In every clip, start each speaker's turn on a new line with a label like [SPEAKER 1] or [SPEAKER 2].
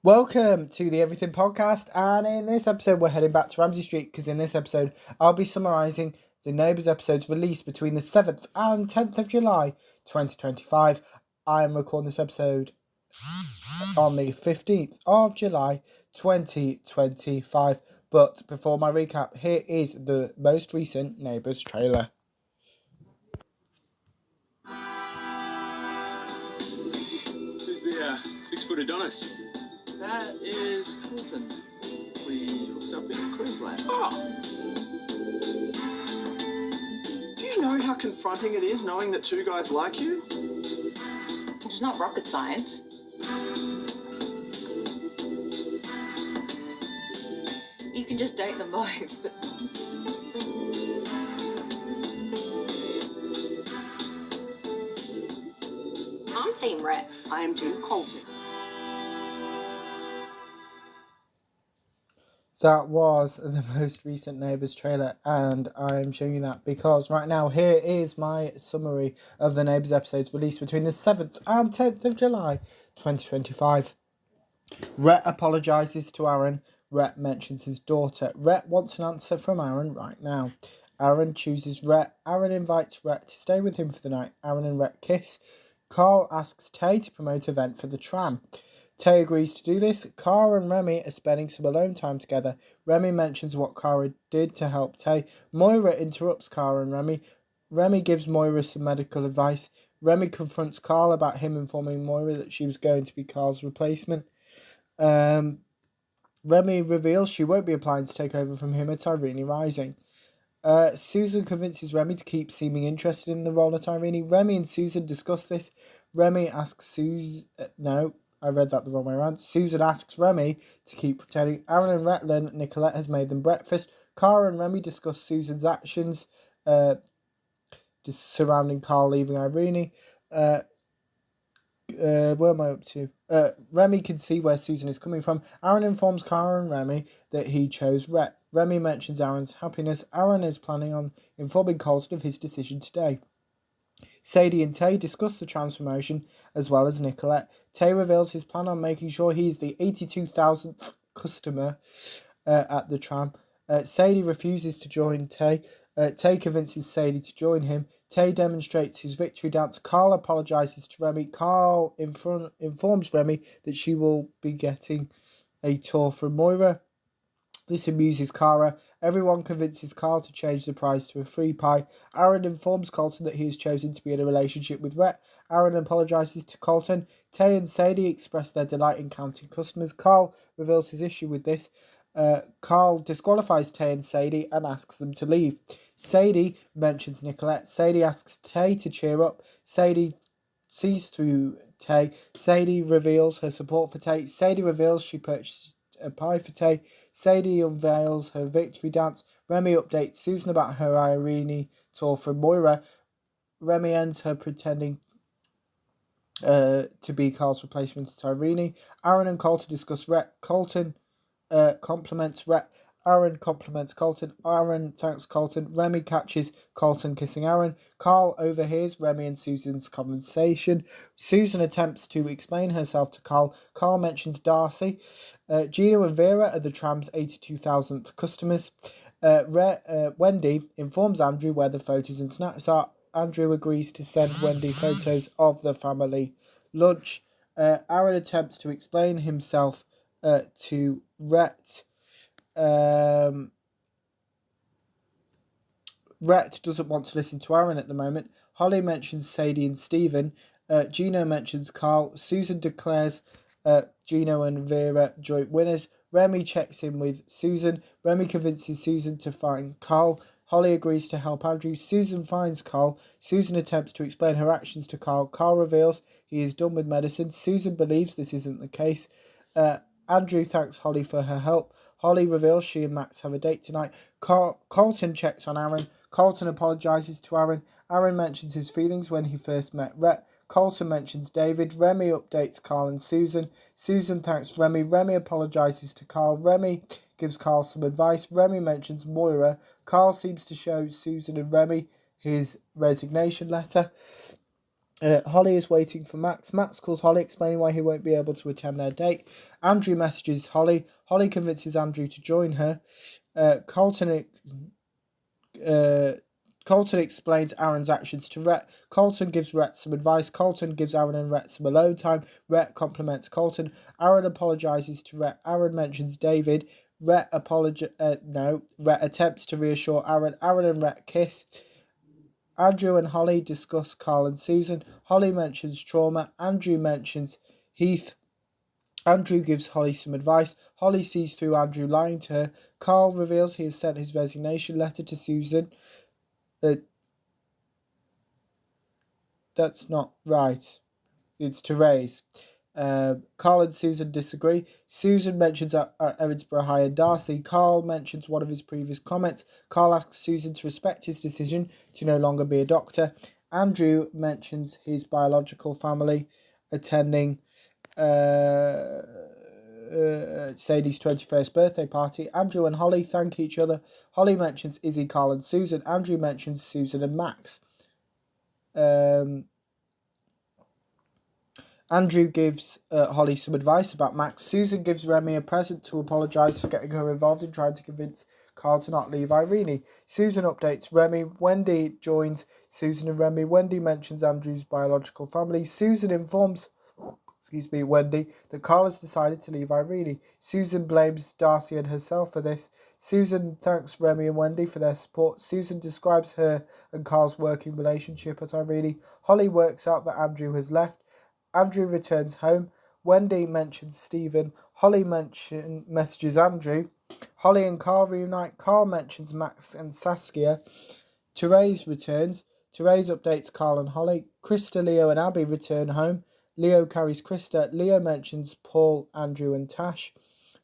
[SPEAKER 1] Welcome to the Everything Podcast, and in this episode we're heading back to Ramsey Street because in this episode I'll be summarising the Neighbours episodes released between the 7th and 10th of July 2025. I am recording this episode on the 15th of July 2025, but before my recap, here is the most recent Neighbours trailer.
[SPEAKER 2] Who's the 6-foot Adonis?
[SPEAKER 3] That is Colton. We hooked up in Queensland.
[SPEAKER 2] Oh!
[SPEAKER 3] Do you know how confronting it is knowing that two guys like you?
[SPEAKER 4] It's not rocket science. You can just date them both. I'm Team Rhett.
[SPEAKER 5] I am Team Colton.
[SPEAKER 1] That was the most recent Neighbours trailer, and I'm showing you that because right now here is my summary of the Neighbours episodes released between the 7th and 10th of July 2025. Rhett apologises to Aaron. Rhett mentions his daughter. Rhett wants an answer from Aaron right now. Aaron chooses Rhett. Aaron invites Rhett to stay with him for the night. Aaron and Rhett kiss. Carl asks Tay to promote an event for the tram. Tay agrees to do this. Cara and Remy are spending some alone time together. Remy mentions what Cara did to help Tay. Moira interrupts Cara and Remy. Remy gives Moira some medical advice. Remy confronts Carl about him informing Moira that she was going to be Carl's replacement. Remy reveals she won't be applying to take over from him at Irene Rising. Susan convinces Remy to keep seeming interested in the role at Irene. Remy and Susan discuss this. Remy asks Susan... No, I read that the wrong way around. Susan asks Remy to keep pretending. Aaron and Rhett learn that Nicolette has made them breakfast. Cara and Remy discuss Susan's actions just surrounding Carl leaving Irene. Where am I up to? Remy can see where Susan is coming from. Aaron informs Cara and Remy that he chose Rhett. Remy mentions Aaron's happiness. Aaron is planning on informing Colton of his decision today. Sadie and Tay discuss the transformation as well as Nicolette. Tay reveals his plan on making sure he's the 82,000th customer at the tram. Sadie refuses to join Tay. Tay convinces Sadie to join him. Tay demonstrates his victory dance. Carl apologises to Remy. Carl informs Remy that she will be getting a tour from Moira. This amuses Cara. Everyone convinces Carl to change the prize to a free pie. Aaron informs Colton that he has chosen to be in a relationship with Rhett. Aaron apologises to Colton. Tay and Sadie express their delight in counting customers. Carl reveals his issue with this. Carl disqualifies Tay and Sadie and asks them to leave. Sadie mentions Nicolette. Sadie asks Tay to cheer up. Sadie sees through Tay. Sadie reveals her support for Tay. Sadie reveals she purchased a pie for Tay. Sadie unveils her victory dance. Remy updates Susan about her Irene tour from Moira. Remy ends her pretending to be Carl's replacement at Irene. Aaron and Colton discuss Rhett. Colton compliments Rhett. Aaron compliments Colton. Aaron thanks Colton. Remy catches Colton kissing Aaron. Carl overhears Remy and Susan's conversation. Susan attempts to explain herself to Carl. Carl mentions Darcy. Gina and Vera are the tram's 82,000th customers. Wendy informs Andrew where the photos and snacks are. Andrew agrees to send Wendy photos of the family lunch. Aaron attempts to explain himself to Rhett. Rhett doesn't want to listen to Aaron at the moment. Holly mentions Sadie and Stephen. Gino mentions Carl. Susan declares Gino and Vera joint winners. Remy checks in with Susan. Remy convinces Susan to find Carl. Holly agrees to help Andrew. Susan finds Carl. Susan attempts to explain her actions to Carl. Carl reveals he is done with medicine. Susan believes this isn't the case. Andrew thanks Holly for her help. Holly reveals she and Max have a date tonight. Colton checks on Aaron. Colton apologises to Aaron. Aaron mentions his feelings when he first met Rhett. Colton mentions David. Remy updates Carl and Susan. Susan thanks Remy. Remy apologises to Carl. Remy gives Carl some advice. Remy mentions Moira. Carl seems to show Susan and Remy his resignation letter. Holly is waiting for Max. Max calls Holly, explaining why he won't be able to attend their date. Andrew messages Holly. Holly convinces Andrew to join her. Colton explains Aaron's actions to Rhett. Colton gives Rhett some advice. Colton gives Aaron and Rhett some alone time. Rhett compliments Colton. Aaron apologizes to Rhett. Aaron mentions David. Rhett attempts to reassure Aaron. Aaron and Rhett kiss. Andrew and Holly discuss Carl and Susan. Holly mentions trauma. Andrew mentions Heath. Andrew gives Holly some advice. Holly sees through Andrew lying to her. Carl reveals he has sent his resignation letter to Susan. That's not right. It's Therese. Carl and Susan disagree. Susan mentions Erinsborough High and Darcy. Carl mentions one of his previous comments. Carl asks Susan to respect his decision to no longer be a doctor. Andrew mentions his biological family attending Sadie's 21st birthday party. Andrew and Holly thank each other. Holly mentions Izzy, Carl and Susan. Andrew mentions Susan and Max. Andrew gives Holly some advice about Max. Susan gives Remy a present to apologise for getting her involved in trying to convince Carl to not leave Irene. Susan updates Remy. Wendy joins Susan and Remy. Wendy mentions Andrew's biological family. Susan informs Wendy that Carl has decided to leave Irene. Susan blames Darcy and herself for this. Susan thanks Remy and Wendy for their support. Susan describes her and Carl's working relationship at Irene. Holly works out that Andrew has left. Andrew returns home. Wendy mentions Stephen. Holly messages Andrew. Holly and Carl reunite. Carl mentions Max and Saskia. Therese returns. Therese updates Carl and Holly. Krista, Leo and Abby return home. Leo carries Krista. Leo mentions Paul, Andrew and Tash.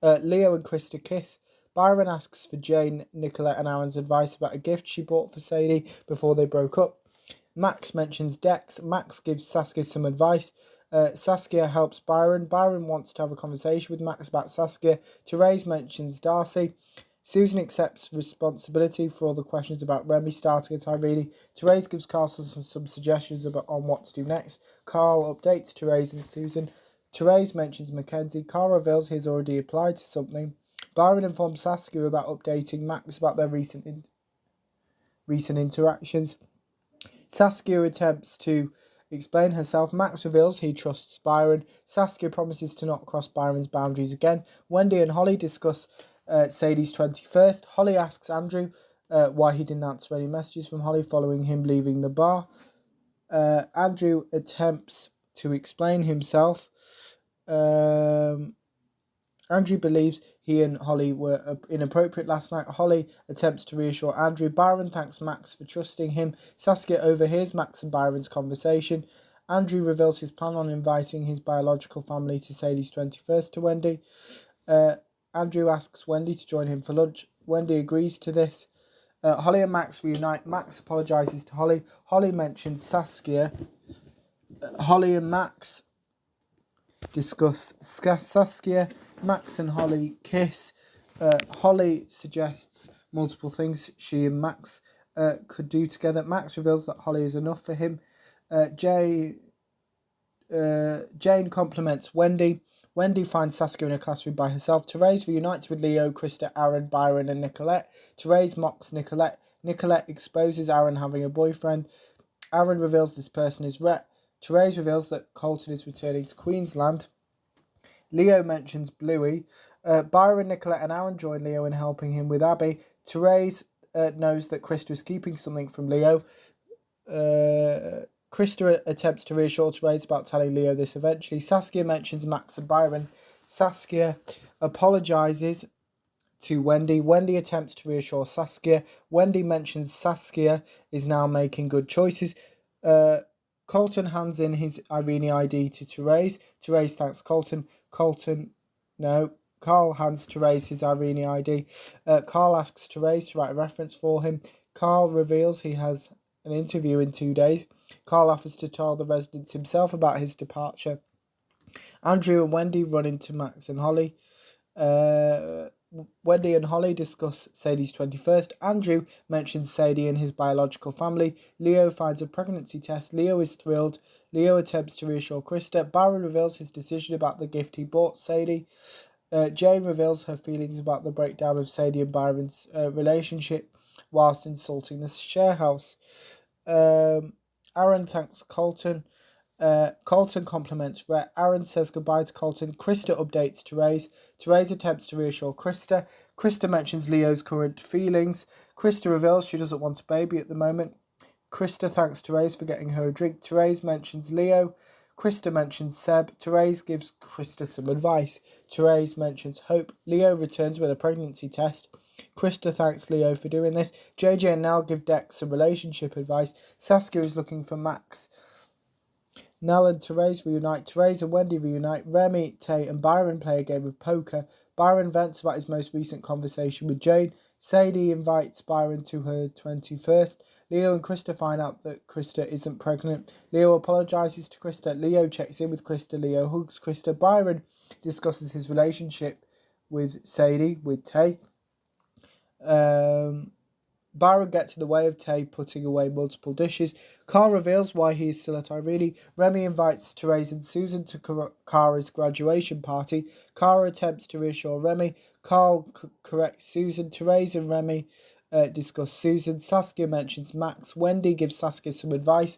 [SPEAKER 1] Leo and Krista kiss. Byron asks for Jane, Nicolette and Aaron's advice about a gift she bought for Sadie before they broke up. Max mentions Dex. Max gives Saskia some advice. Saskia helps Byron. Byron wants to have a conversation with Max about Saskia. Therese mentions Darcy. Susan accepts responsibility for all the questions about Remy starting at Irene. Therese gives Carl some suggestions on what to do next. Carl updates Therese and Susan. Therese mentions Mackenzie. Carl reveals he has already applied to something. Byron informs Saskia about updating Max about their recent interactions. Saskia attempts to explain herself. Max reveals he trusts Byron. Saskia promises to not cross Byron's boundaries again. Wendy and Holly discuss Sadie's 21st. Holly asks Andrew why he didn't answer any messages from Holly following him leaving the bar. Andrew attempts to explain himself. Andrew believes he and Holly were inappropriate last night. Holly attempts to reassure Andrew. Byron thanks Max for trusting him. Saskia overhears Max and Byron's conversation. Andrew reveals his plan on inviting his biological family to Sadie's 21st to Wendy. Andrew asks Wendy to join him for lunch. Wendy agrees to this. Holly and Max reunite. Max apologises to Holly. Holly mentions Saskia. Holly and Max discuss Saskia. Max and Holly kiss. Holly suggests multiple things she and Max could do together. Max reveals that Holly is enough for him. Jane compliments Wendy. Wendy finds Saskia in a classroom by herself. Therese reunites with Leo, Krista, Aaron, Byron and Nicolette. Therese mocks Nicolette. Nicolette exposes Aaron having a boyfriend. Aaron reveals this person is Rhett. Therese reveals that Colton is returning to Queensland. Leo mentions Bluey. Byron, Nicolette and Aaron join Leo in helping him with Abby. Therese knows that Krista is keeping something from Leo. Krista attempts to reassure Therese about telling Leo this eventually. Saskia mentions Max and Byron. Saskia apologises to Wendy. Wendy attempts to reassure Saskia. Wendy mentions Saskia is now making good choices. Colton hands in his Irene ID to Therese. Therese thanks Colton. Carl hands Therese his Irene ID. Carl asks Therese to write a reference for him. Carl reveals he has an interview in 2 days. Carl offers to tell the residents himself about his departure. Andrew and Wendy run into Max and Holly. Wendy and Holly discuss Sadie's 21st. Andrew mentions Sadie and his biological family. Leo finds a pregnancy test. Leo is thrilled. Leo attempts to reassure Krista. Byron reveals his decision about the gift he bought Sadie. Jane reveals her feelings about the breakdown of Sadie and Byron's relationship whilst insulting the share house. Aaron thanks Colton. Colton compliments Rhett. Aaron says goodbye to Colton. Krista updates Therese. Therese attempts to reassure Krista. Krista mentions Leo's current feelings. Krista reveals she doesn't want a baby at the moment. Krista thanks Therese for getting her a drink. Therese mentions Leo. Krista mentions Seb. Therese gives Krista some advice. Therese mentions Hope. Leo returns with a pregnancy test. Krista thanks Leo for doing this. JJ and Nell give Dex some relationship advice. Saskia is looking for Max. Nell and Therese reunite. Therese and Wendy reunite. Remy, Tay and Byron play a game of poker. Byron vents about his most recent conversation with Jane. Sadie invites Byron to her 21st. Leo and Krista find out that Krista isn't pregnant. Leo apologises to Krista. Leo checks in with Krista. Leo hugs Krista. Byron discusses his relationship with Sadie, with Tay. Byron gets in the way of Tay putting away multiple dishes. Carl reveals why he is still at Irene. Remy invites Therese and Susan to Kara's graduation party. Kara attempts to reassure Remy. Carl corrects Susan. Therese and Remy discuss Susan. Saskia mentions Max. Wendy gives Saskia some advice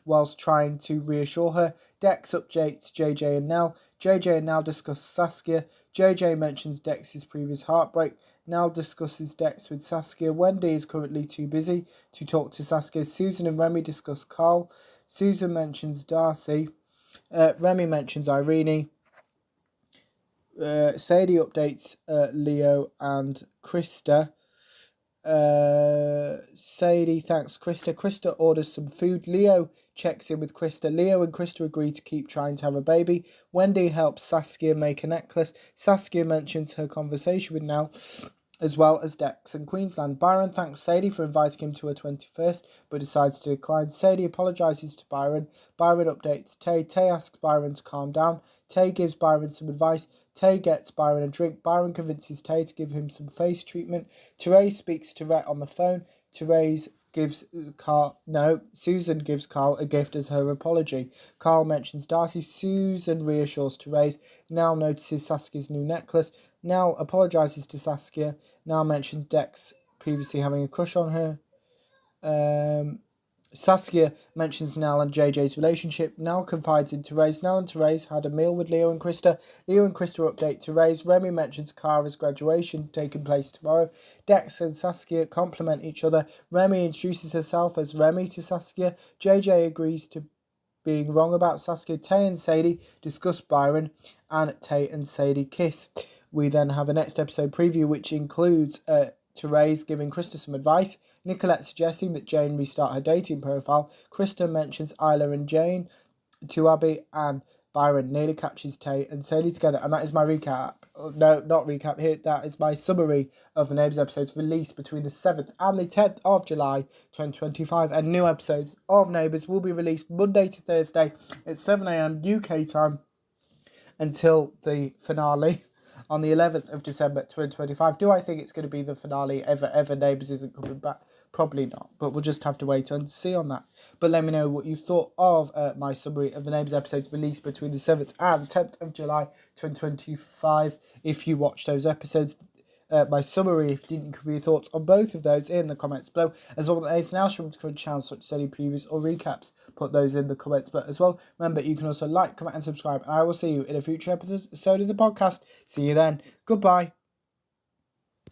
[SPEAKER 1] whilst trying to reassure her. Dex updates JJ and Nell. JJ and Nell discuss Saskia. JJ mentions Dex's previous heartbreak. Nell discusses Dex with Saskia. Wendy is currently too busy to talk to Saskia. Susan and Remy discuss Carl. Susan mentions Darcy. Remy mentions Irene. Sadie updates Leo and Krista. Sadie thanks Krista. Krista orders some food. Leo checks in with Krista. Leo and Krista agree to keep trying to have a baby. Wendy helps Saskia make a necklace. Saskia mentions her conversation with Nell, as well as Dex and Queensland. Byron thanks Sadie for inviting him to her 21st, but decides to decline. Sadie apologises to Byron. Byron updates Tay. Tay asks Byron to calm down. Tay gives Byron some advice. Tay gets Byron a drink. Byron convinces Tay to give him some face treatment. Therese speaks to Rhett on the phone. Susan gives Carl a gift as her apology. Carl mentions Darcy. Susan reassures Therese. Nell notices Saskia's new necklace. Nell apologises to Saskia. Nell mentions Dex previously having a crush on her. Saskia mentions Nell and JJ's relationship. Nell confides in Therese. Nell and Therese had a meal with Leo and Krista. Leo and Krista update Therese. Remy mentions Kara's graduation taking place tomorrow. Dex and Saskia compliment each other. Remy introduces herself as Remy to Saskia. JJ agrees to being wrong about Saskia. Tay and Sadie discuss Byron, and Tay and Sadie kiss. We then have a next episode preview, which includes Therese giving Krista some advice, Nicolette suggesting that Jane restart her dating profile, Krista mentions Isla and Jane to Abby, and Byron nearly catches Tay and Sadie together. And that is my recap. No, not recap here. That is my summary of the Neighbours episodes released between the 7th and the 10th of July 2025. And new episodes of Neighbours will be released Monday to Thursday at 7 a.m. UK time until the finale on the 11th of December 2025. Do I think it's going to be the finale ever? Neighbours isn't coming back? Probably not, but we'll just have to wait and see on that. But let me know what you thought of my summary of the Neighbours episodes released between the 7th and 10th of July 2025. If you watched those episodes, my summary, if you didn't, give me your thoughts on both of those in the comments below, as well as anything else from the current channel, such as any previews or recaps. Put those in the comments below as well. Remember, you can also like, comment and subscribe, and I will see you in a future episode of the podcast. See you then. Goodbye.